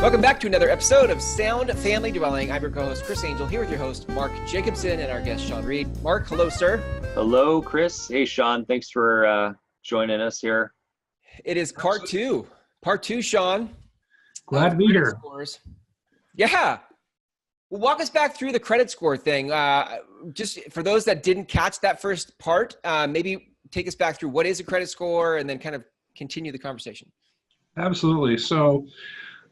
Welcome back to another episode of Sound Family Dwelling. I'm your co-host, Chris Angel, here with your host, Mark Jacobson, and our guest, Sean Reed. Mark, hello, sir. Hello, Chris. Hey, Sean. Thanks for joining us here. It is part two. Part two, Sean. Glad to be here. Scores. Yeah. Well, walk us back through the credit score thing. Just for those that didn't catch that first part, maybe take us back through what is a credit score and then kind of continue the conversation. Absolutely. So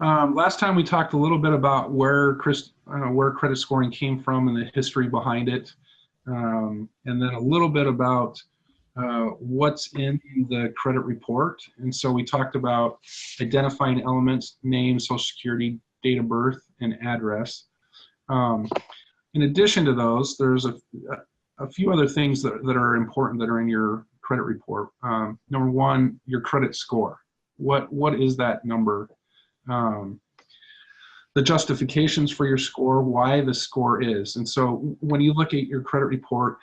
last time we talked a little bit about where credit scoring came from and the history behind it, and then a little bit about what's in the credit report. And so we talked about identifying elements, name, social security, date of birth, and address. In addition to those, there's a few other things that are important that are in your credit report. Number one, your credit score. What is that number? The justifications for your score, why the score is. And so when you look at your credit report,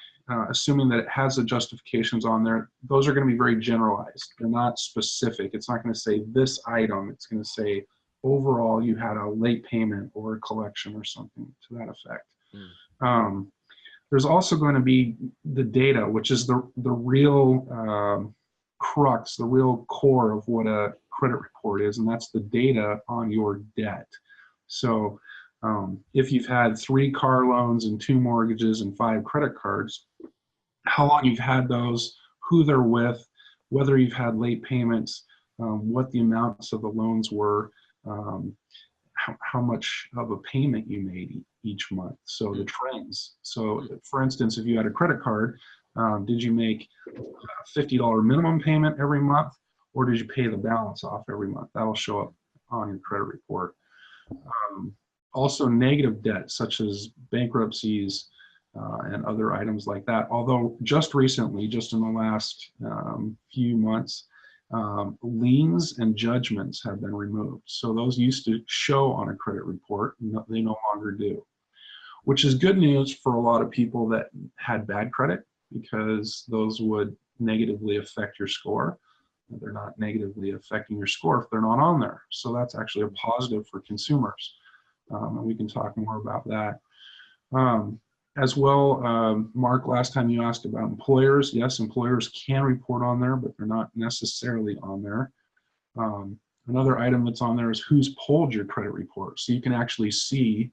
assuming that it has the justifications on there, those are going to be very generalized. They're not specific. It's not going to say this item. It's going to say overall you had a late payment or a collection or something to that effect. There's also going to be the data, which is the real crux, the real core of what a credit report is, and that's the data on your debt. So if you've had 3 car loans and 2 mortgages and 5 credit cards, how long you've had those, who they're with, whether you've had late payments, what the amounts of the loans were, how much of a payment you made each month. So the trends. So for instance, if you had a credit card, did you make a $50 minimum payment every month, or did you pay the balance off every month? That'll show up on your credit report. Also negative debt, such as bankruptcies and other items like that. Although just recently, just in the last few months, liens and judgments have been removed. So those used to show on a credit report, they no longer do, which is good news for a lot of people that had bad credit, because those would negatively affect your score. They're not negatively affecting your score if they're not on there. So that's actually a positive for consumers. And we can talk more about that. As well, Mark, last time you asked about employers. Yes, employers can report on there, but they're not necessarily on there. Another item that's on there is who's pulled your credit report. So you can actually see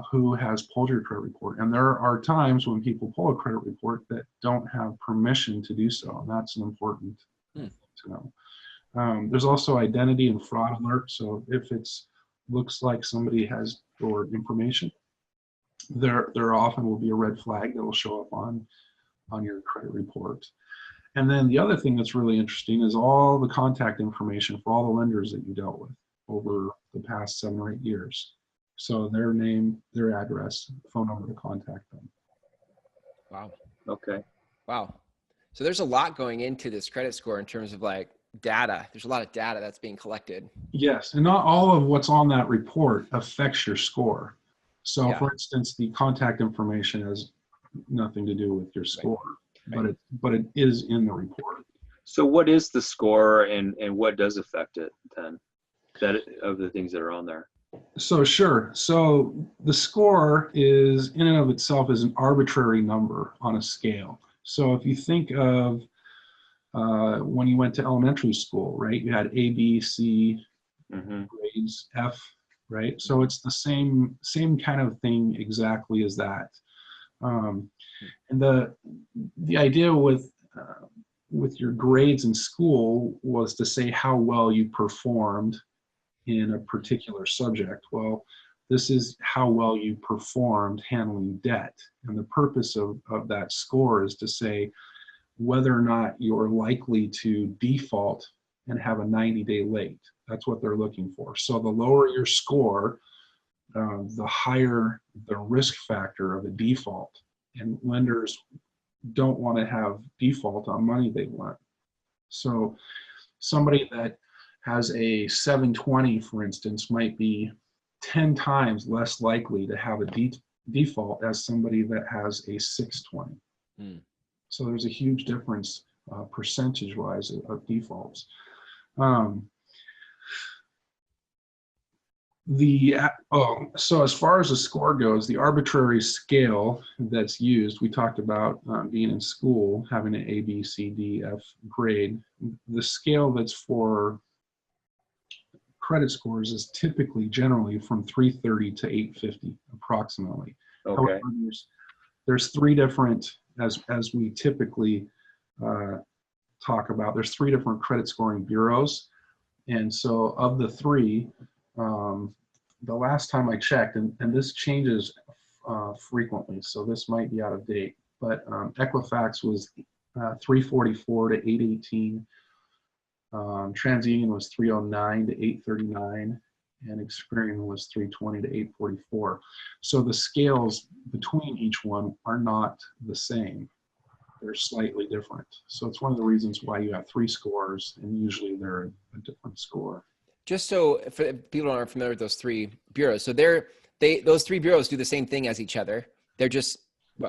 who has pulled your credit report. And there are times when people pull a credit report that don't have permission to do so. And that's an important thing to know. There's also identity and fraud alert. So if it's looks like somebody has your information, there often will be a red flag that will show up on your credit report. And then the other thing that's really interesting is all the contact information for all the lenders that you dealt with over the past 7 or 8 years. So their name, their address, phone number to contact them. Wow. Okay. Wow. So there's a lot going into this credit score in terms of like data. There's a lot of data that's being collected. Yes, and not all of what's on that report affects your score. So for instance, the contact information has nothing to do with your score, but it is in the report. So what is the score, and what does affect it then, of the things that are on there? So sure. So the score is in and of itself is an arbitrary number on a scale. So if you think of when you went to elementary school, right? You had A, B, C, grades, F, right? So it's the same kind of thing exactly as that. And the idea with your grades in school was to say how well you performed in a particular subject. Well, this is how well you performed handling debt. And the purpose of that score is to say whether or not you're likely to default and have a 90-day late. That's what they're looking for. So the lower your score, the higher the risk factor of a default. And lenders don't want to have default on money they lent. So somebody that has a 720, for instance, might be 10 times less likely to have a default as somebody that has a 620. So there's a huge difference percentage-wise of defaults. So as far as the score goes, the arbitrary scale that's used, we talked about being in school, having an A, B, C, D, F grade. The scale that's for credit scores is typically generally from 330 to 850 approximately. Okay. However, there's three different, as we typically talk about, there's three different credit scoring bureaus. And so of the three, the last time I checked, and this changes frequently, so this might be out of date, but Equifax was 344 to 818. TransUnion was 309 to 839, and Experian was 320 to 844. So the scales between each one are not the same. They're slightly different. So it's one of the reasons why you have three scores, and usually they're a different score. Just so for people who aren't familiar with those three bureaus, so those three bureaus do the same thing as each other. They're just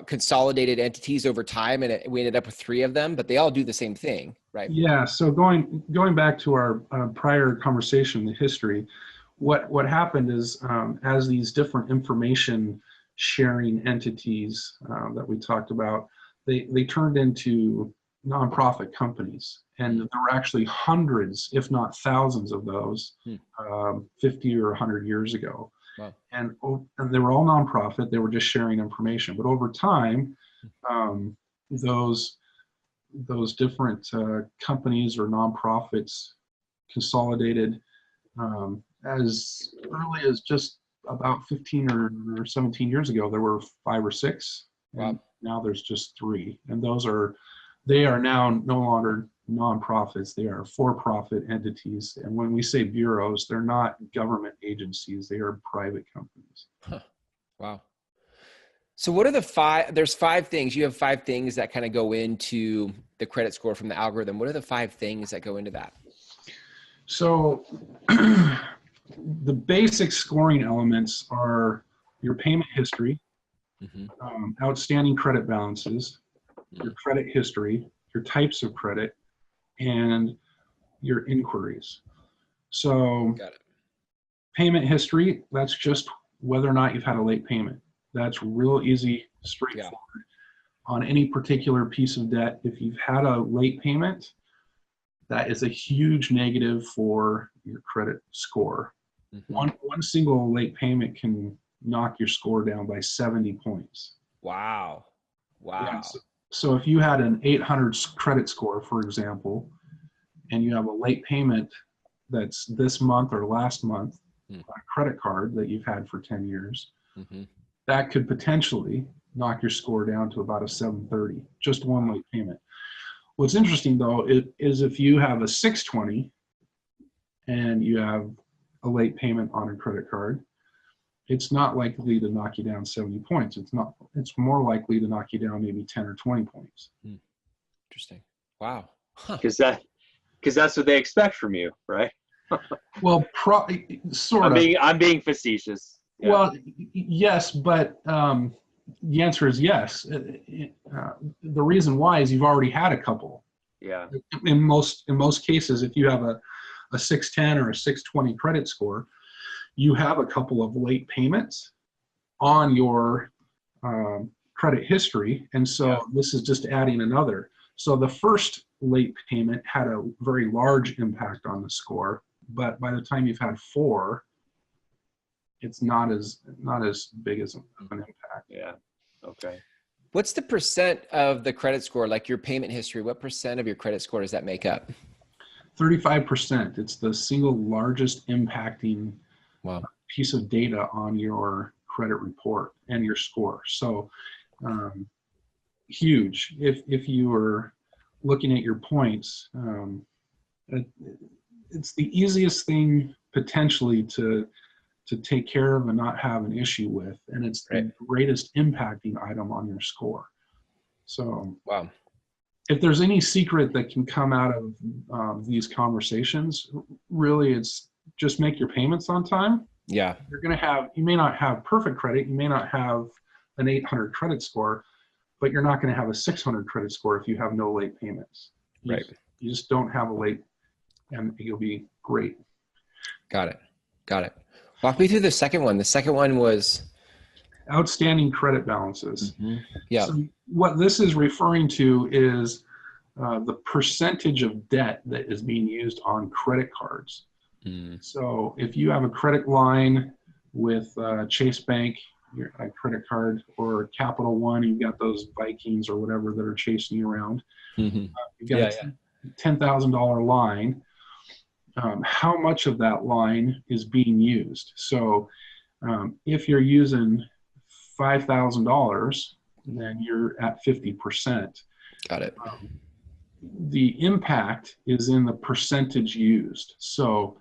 consolidated entities over time, and we ended up with three of them, but they all do the same thing, right? Yeah. So going back to our prior conversation, the history, what happened is as these different information sharing entities that we talked about, they turned into nonprofit companies, and there were actually hundreds, if not thousands, of those 50 or 100 years ago. Wow. And they were all nonprofit. They were just sharing information. But over time, those different companies or nonprofits consolidated as early as just about 15 or 17 years ago. There were 5 or 6. Wow. And now there's just 3. And they are now no longer nonprofits. They are for-profit entities. And when we say bureaus, they're not government agencies. They are private companies. Huh. Wow. So what are there's 5 things, you have 5 things that kind of go into the credit score from the algorithm. What are the 5 things that go into that? So the basic scoring elements are your payment history, outstanding credit balances, your credit history, your types of credit, and your inquiries. So Got it. Payment history, that's just whether or not you've had a late payment. That's real easy, straightforward. Yeah. On any particular piece of debt, if you've had a late payment, that is a huge negative for your credit score. One single late payment can knock your score down by 70 points. Wow. Yeah, so if you had an 800 credit score, for example, and you have a late payment that's this month or last month on a credit card that you've had for 10 years, that could potentially knock your score down to about a 730, just one late payment. What's interesting though is if you have a 620 and you have a late payment on a credit card, it's not likely to knock you down 70 points. It's more likely to knock you down maybe 10 or 20 points. Interesting. Wow. Because that's what they expect from you, right? Well, sort of. I'm being facetious. Yeah. Well, yes, but the answer is yes. The reason why is you've already had a couple. Yeah. In most cases, if you have a 610 or a 620 credit score, you have a couple of late payments on your credit history, and so this is just adding another. So the first late payment had a very large impact on the score, but by the time you've had 4, it's not as big as an impact. Yeah. Okay. What's the percent of the credit score, like your payment history? What percent of your credit score does that make up? 35%. It's the single largest impacting piece of data on your credit report and your score. So huge. If you were looking at your points, it's the easiest thing potentially to take care of and not have an issue with, and it's the greatest impacting item on your score. So if there's any secret that can come out of these conversations, really it's just make your payments on time. Yeah. You may not have perfect credit, you may not have an 800 credit score, but you're not going to have a 600 credit score if you have no late payments. You just don't have a late, and you'll be great. Got it. Walk me through the second one. The second one was Outstanding credit balances. yeah. So what this is referring to is the percentage of debt that is being used on credit cards. So if you have a credit line with Chase Bank, your credit card, or Capital One, you've got those Vikings or whatever that are chasing you around. You've got a $10,000 line. How much of that line is being used? So if you're using $5,000, then you're at 50%. Got it. The impact is in the percentage used. So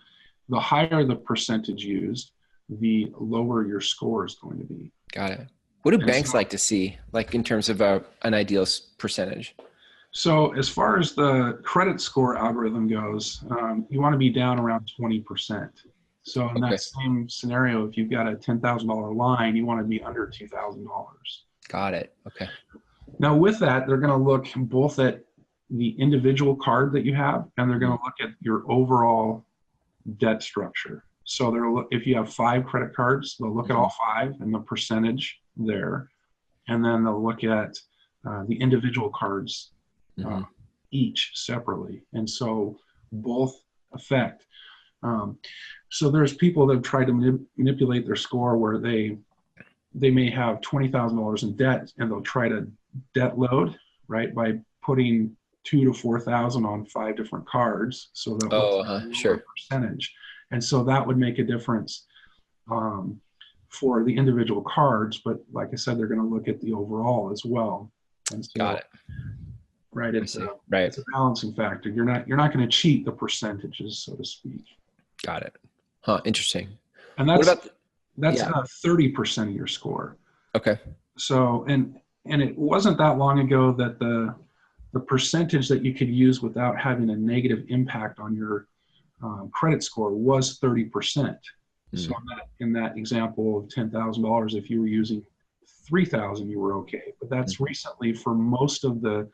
the higher the percentage used, the lower your score is going to be. Got it. What do banks like to see, like in terms of an ideal percentage? So as far as the credit score algorithm goes, you want to be down around 20%. So in that same scenario, if you've got a $10,000 line, you want to be under $2,000. Got it. Okay. Now with that, they're going to look both at the individual card that you have, and they're going to look at your overall debt structure. So they'll if you have 5 credit cards, they'll look at all 5 and the percentage there, and then they'll look at the individual cards each separately, and so both affect. So there's people that have tried to manipulate their score where they may have $20,000 in debt, and they'll try to debt load, right, by putting 2,000 to 4,000 on 5 different cards. So that sure. percentage, and so that would make a difference for the individual cards. But like I said, they're going to look at the overall as well. And so, got it. Right, it's a balancing factor. You're not going to cheat the percentages, so to speak. Got it. Huh. Interesting. And that's what about that's 30% of your score. Okay. So and it wasn't that long ago that the percentage that you could use without having a negative impact on your credit score was 30%. So in that example of $10,000, if you were using 3,000, you were okay. But that's recently, for most of the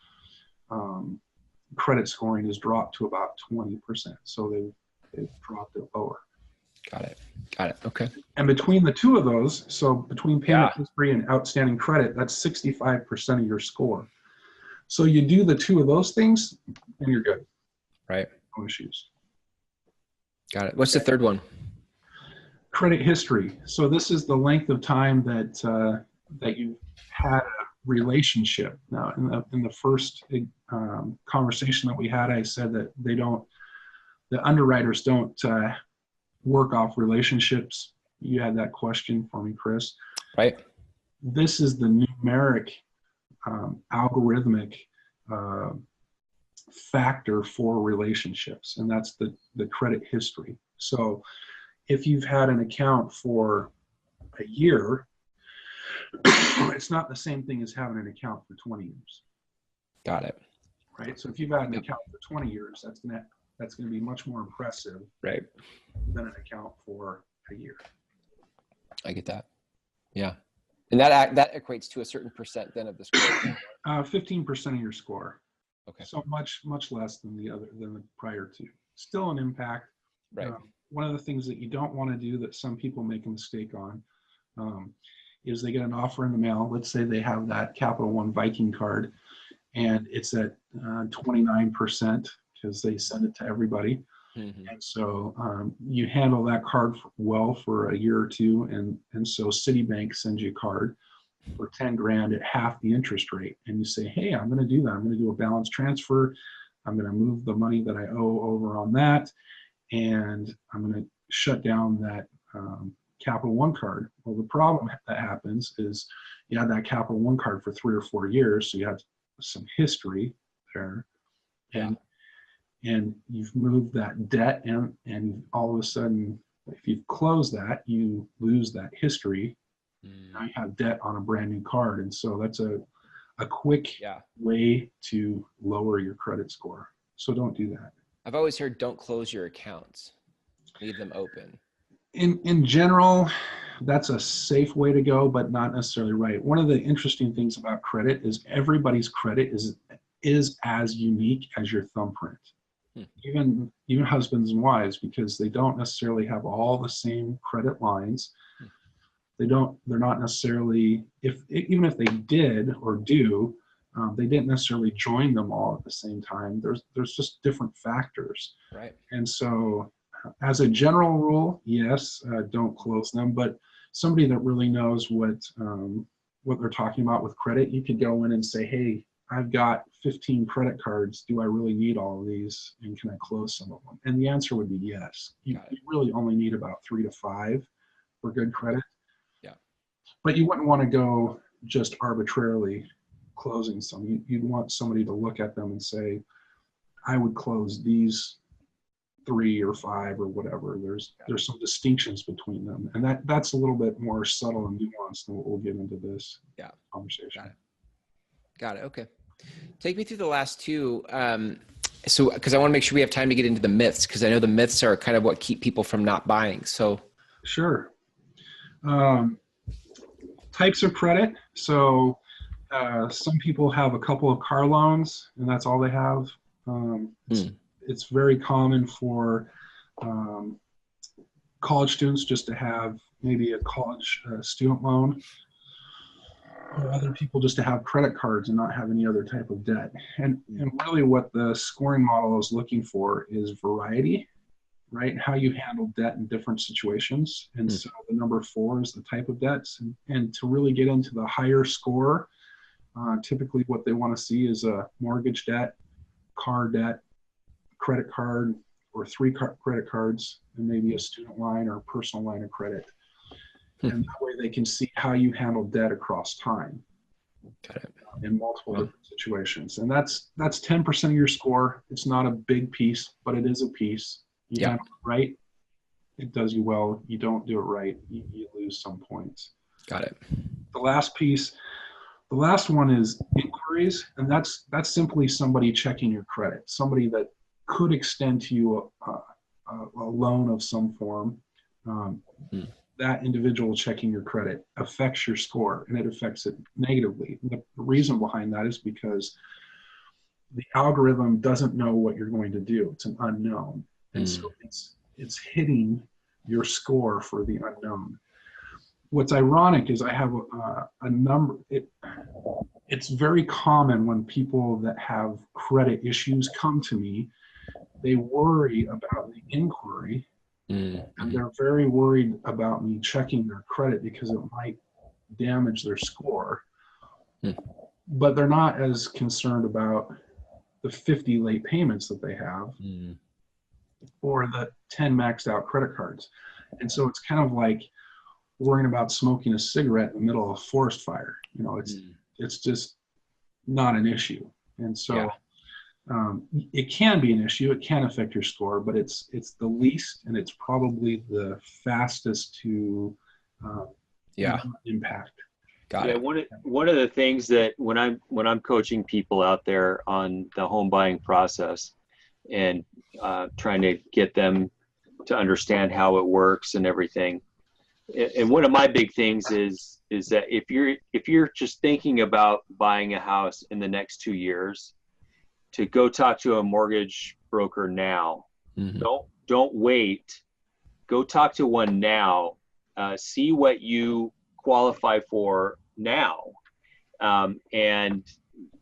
credit scoring, has dropped to about 20%. So they've dropped it lower. Got it. Okay. And between the two of those, so between payment history and outstanding credit, that's 65% of your score. So you do the two of those things, and you're good. Right. No issues. Got it. What's the third one? Credit history. So this is the length of time that that you've had a relationship. Now, in the first conversation that we had, I said that the underwriters don't work off relationships. You had that question for me, Chris. Right. This is the numeric algorithmic factor for relationships, and that's the credit history. So if you've had an account for a year, it's not the same thing as having an account for 20 years. Got it. Right. So if you've had an account for 20 years, that's going to be much more impressive, right, than an account for a year. I get that. Yeah. And that equates to a certain percent then of the score. 15% of your score. Okay. So much less than the prior two. Still an impact. Right. One of the things that you don't want to do, that some people make a mistake on, is they get an offer in the mail. Let's say they have that Capital One Viking card, and it's at 29% because they send it to everybody. And so you handle that card well for a year or two, and so Citibank sends you a card for 10 grand at half the interest rate, and you say, hey, I'm going to do that. I'm going to do a balance transfer. I'm going to move the money that I owe over on that, and I'm going to shut down that Capital One card. Well, the problem that happens is you had that Capital One card for 3 or 4 years, so you have some history there, and you've moved that debt, and all of a sudden, if you close that, you lose that history. Now you have debt on a brand new card, and so that's a quick way to lower your credit score. So don't do that. I've always heard don't close your accounts, leave them open. In general, that's a safe way to go, but not necessarily right. One of the interesting things about credit is everybody's credit is as unique as your thumbprint. even husbands and wives, because they don't necessarily have all the same credit lines. They're not necessarily, even if they did or do, they didn't necessarily join them all at the same time. There's just different factors. Right. And so as a general rule, yes, don't close them, but somebody that really knows what they're talking about with credit, you could go in and say, hey, I've got 15 credit cards. Do I really need all of these? And can I close some of them? And the answer would be yes. You really only need about 3 to 5 for good credit. Yeah. But you wouldn't want to go just arbitrarily closing some. You'd want somebody to look at them and say, I would close these 3 or 5 or whatever. There's some distinctions between them. And that's a little bit more subtle and nuanced than what we'll get into this conversation. Got it. Okay. Take me through the last two. So, because I want to make sure we have time to get into the myths, because I know the myths are kind of what keep people from not buying. So, sure. Types of credit. So, some people have a couple of car loans, and that's all they have. It's very common for college students just to have maybe a college student loan, or other people just to have credit cards and not have any other type of debt. And really what the scoring model is looking for is variety, right? How you handle debt in different situations. And so the number 4 is the type of debts. And to really get into the higher score, typically what they want to see is a mortgage debt, car debt, credit card, or 3 credit cards, and maybe a student line or personal line of credit. And that way they can see how you handle debt across time. Got it. In multiple different situations. And that's 10% of your score. It's not a big piece, but it is a piece. You handle it right, it does you well. You don't do it right, you lose some points. Got it. The last one is inquiries, and that's simply somebody checking your credit, somebody that could extend to you a loan of some form. That individual checking your credit affects your score, and it affects it negatively. The reason behind that is because the algorithm doesn't know what you're going to do. It's an unknown. And so it's hitting your score for the unknown. What's ironic is I have a number. It's very common when people that have credit issues come to me, they worry about the inquiry. And they're very worried about me checking their credit because it might damage their score. But they're not as concerned about the 50 late payments that they have or the 10 maxed out credit cards. And so it's kind of like worrying about smoking a cigarette in the middle of a forest fire. It's just not an issue. And so it can be an issue. It can affect your score, but it's the least, and it's probably the fastest to impact. Got it. One of the things that when I'm coaching people out there on the home buying process and trying to get them to understand how it works and everything, and one of my big things is that if you're just thinking about buying a house in the next 2 years, to go talk to a mortgage broker now. Don't wait. Go talk to one now. See what you qualify for now, and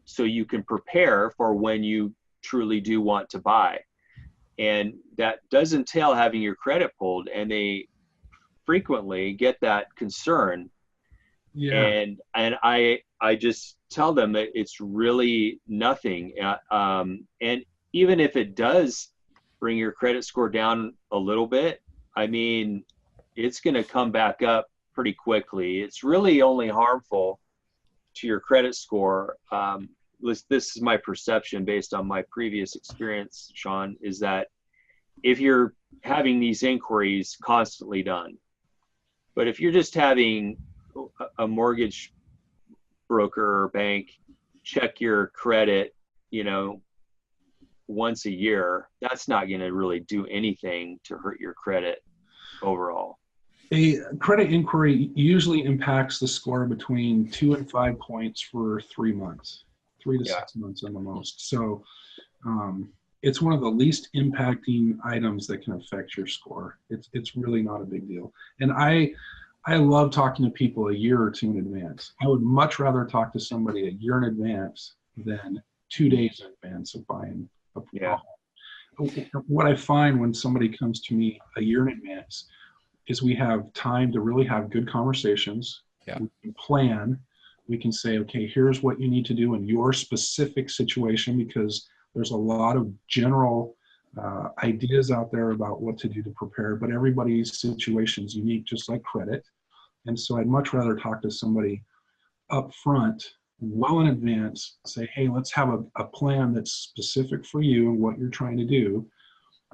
so you can prepare for when you truly do want to buy. And that does entail having your credit pulled, and they frequently get that concern. And I just tell them that it's really nothing. And even if it does bring your credit score down a little bit, I mean, it's going to come back up pretty quickly. It's really only harmful to your credit score. This is my perception based on my previous experience, Sean, is that if you're having these inquiries constantly done, but if you're just having a mortgage broker or bank check your credit, once a year, that's not going to really do anything to hurt your credit overall. A credit inquiry usually impacts the score between 2 and 5 points for 3 months, 3 to 6 months at the most. So it's one of the least impacting items that can affect your score. It's really not a big deal. And I love talking to people a year or two in advance. I would much rather talk to somebody a year in advance than 2 days in advance of buying a Yeah. What I find when somebody comes to me a year in advance is we have time to really have good conversations. Yeah. We can plan. We can say, okay, here's what you need to do in your specific situation, because there's a lot of general ideas out there about what to do to prepare, but everybody's situation is unique, just like credit. And so I'd much rather talk to somebody up front, well in advance, say, hey, let's have a plan that's specific for you and what you're trying to do,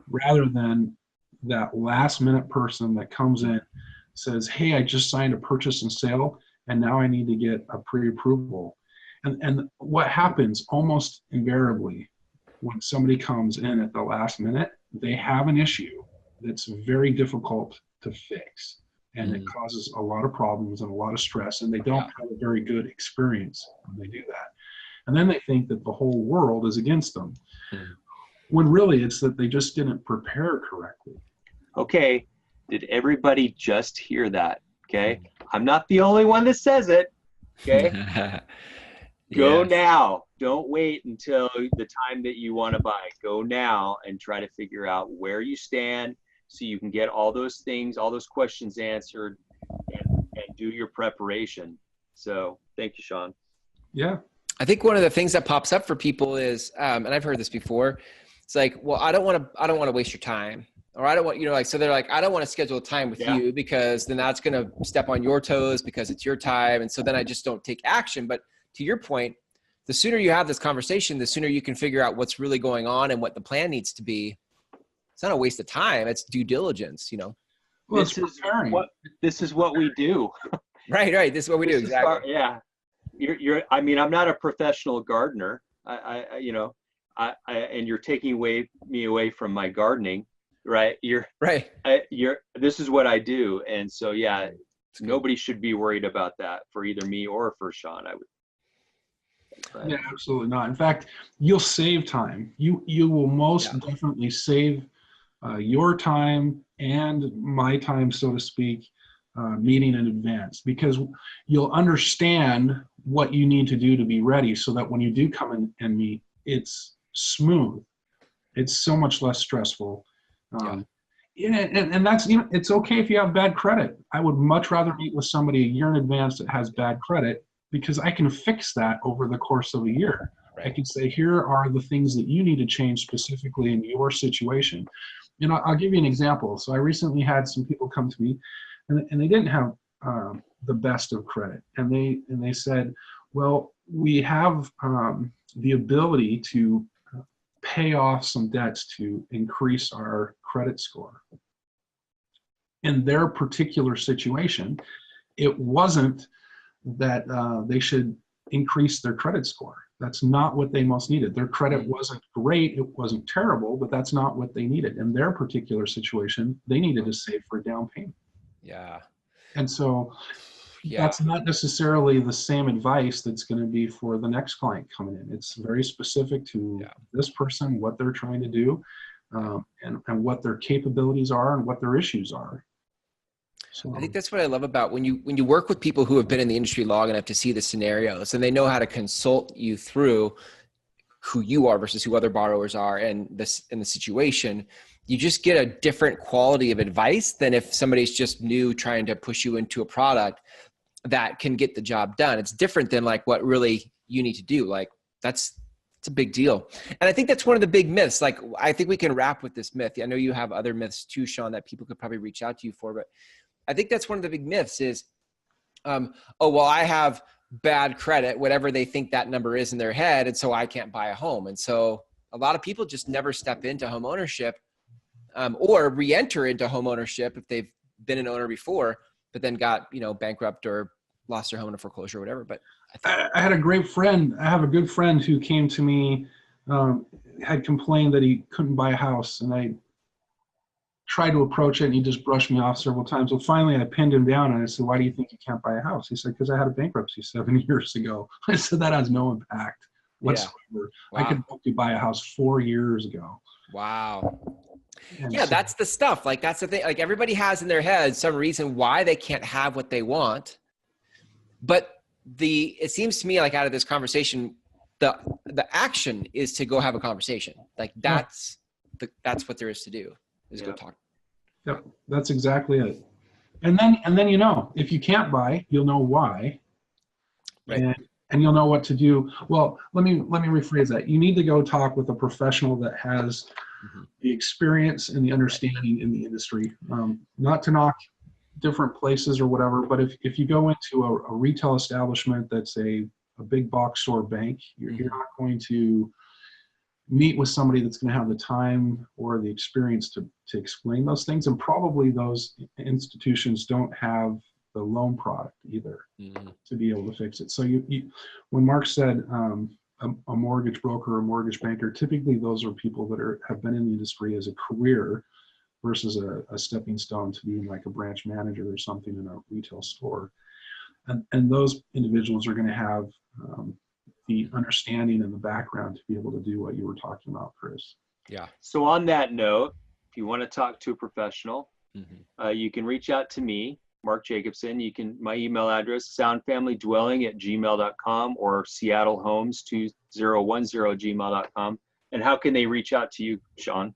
rather than that last minute person that comes in, says, hey, I just signed a purchase and sale, and now I need to get a pre-approval. And what happens almost invariably when somebody comes in at the last minute, they have an issue that's very difficult to fix. And it causes a lot of problems and a lot of stress, and they don't have a very good experience when they do that. And then they think that the whole world is against them, when really it's that they just didn't prepare correctly. Okay, did everybody just hear that? Okay, I'm not the only one that says it. Okay, go now. Don't wait until the time that you want to buy. Go now and try to figure out where you stand, so you can get all those things, all those questions answered, and do your preparation. So thank you, Sean. Yeah. I think one of the things that pops up for people is, and I've heard this before, it's like, well, I don't want to waste your time, or I don't want, like, so they're like, I don't want to schedule a time with you, because then that's going to step on your toes because it's your time. And so then I just don't take action. But to your point, the sooner you have this conversation, the sooner you can figure out what's really going on and what the plan needs to be. It's not a waste of time. It's due diligence, Well, This is what we do. Right. This is what we do. Exactly. I'm not a professional gardener. And you're taking me away from my gardening, right? This is what I do. And so, nobody should be worried about that for either me or for Sean. Yeah, absolutely not. In fact, you'll save time. You will most definitely save your time and my time, so to speak, meeting in advance, because you'll understand what you need to do to be ready, so that when you do come in and meet, it's smooth. It's so much less stressful. And that's, it's okay if you have bad credit. I would much rather meet with somebody a year in advance that has bad credit, because I can fix that over the course of a year. Right. I can say, here are the things that you need to change specifically in your situation. I'll give you an example. So I recently had some people come to me, and they didn't have the best of credit. And they said, well, we have the ability to pay off some debts to increase our credit score. In their particular situation, it wasn't that they should increase their credit score. That's not what they most needed. Their credit wasn't great, it wasn't terrible, but that's not what they needed. In their particular situation, they needed to save for a down payment. Yeah. And so that's not necessarily the same advice that's going to be for the next client coming in. It's very specific to this person, what they're trying to do, and what their capabilities are and what their issues are. So I think that's what I love about when you work with people who have been in the industry long enough to see the scenarios, and they know how to consult you through who you are versus who other borrowers are and this in the situation. You just get a different quality of advice than if somebody's just new trying to push you into a product that can get the job done. It's different than like what really you need to do. Like it's a big deal. And I think that's one of the big myths. Like, I think we can wrap with this myth. I know you have other myths too, Sean, that people could probably reach out to you for, but I think that's one of the big myths is, I have bad credit, whatever they think that number is in their head, and so I can't buy a home. And so a lot of people just never step into home ownership, or re-enter into home ownership if they've been an owner before, but then got, bankrupt or lost their home in a foreclosure or whatever. But I had a great friend. I have a good friend who came to me, had complained that he couldn't buy a house, and I tried to approach it, and he just brushed me off several times. Well, finally I pinned him down, and I said, why do you think you can't buy a house? He said, because I had a bankruptcy 7 years ago. I said, that has no impact whatsoever. I Wow. could help you buy a house 4 years ago. Wow. And Yeah, so- that's the stuff. Like, that's the thing. Like, everybody has in their head some reason why they can't have what they want. But it seems to me like out of this conversation, the action is to go have a conversation. Like, that's what there is to do, is go talk. Yep, that's exactly it. And then if you can't buy, you'll know why. Right. And you'll know what to do. Well, let me rephrase that. You need to go talk with a professional that has the experience and the understanding in the industry. Not to knock different places or whatever, but if you go into a retail establishment that's a big box store bank, you're not going to meet with somebody that's going to have the time or the experience to explain those things. And probably those institutions don't have the loan product either to be able to fix it. So when Mark said a mortgage broker or mortgage banker, typically those are people that have been in the industry as a career versus a stepping stone to being like a branch manager or something in a retail store. And those individuals are going to have the understanding and the background to be able to do what you were talking about, Chris. Yeah. So on that note, if you want to talk to a professional, you can reach out to me, Mark Jacobson. My email address, soundfamilydwelling@gmail.com or seattlehomes2010@gmail.com. And how can they reach out to you, Sean?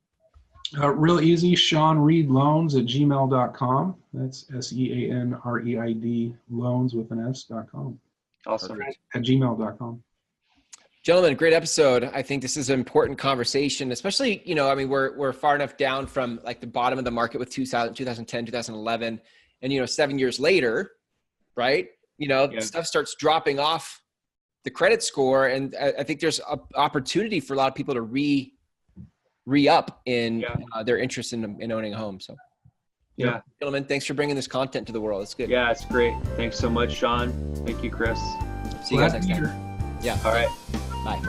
Real easy, SeanReidLoans@gmail.com. That's SeanReid loans with an S.com. Awesome. At gmail.com. Gentlemen, great episode. I think this is an important conversation, especially, we're far enough down from like the bottom of the market with 2010, 2011, and, 7 years later, right? Stuff starts dropping off the credit score. And I think there's an opportunity for a lot of people to re-up in their interest in owning a home. So yeah, gentlemen, thanks for bringing this content to the world. It's good. Yeah, it's great. Thanks so much, Sean. Thank you, Chris. See you guys next time. Here. Yeah. All right. Bye.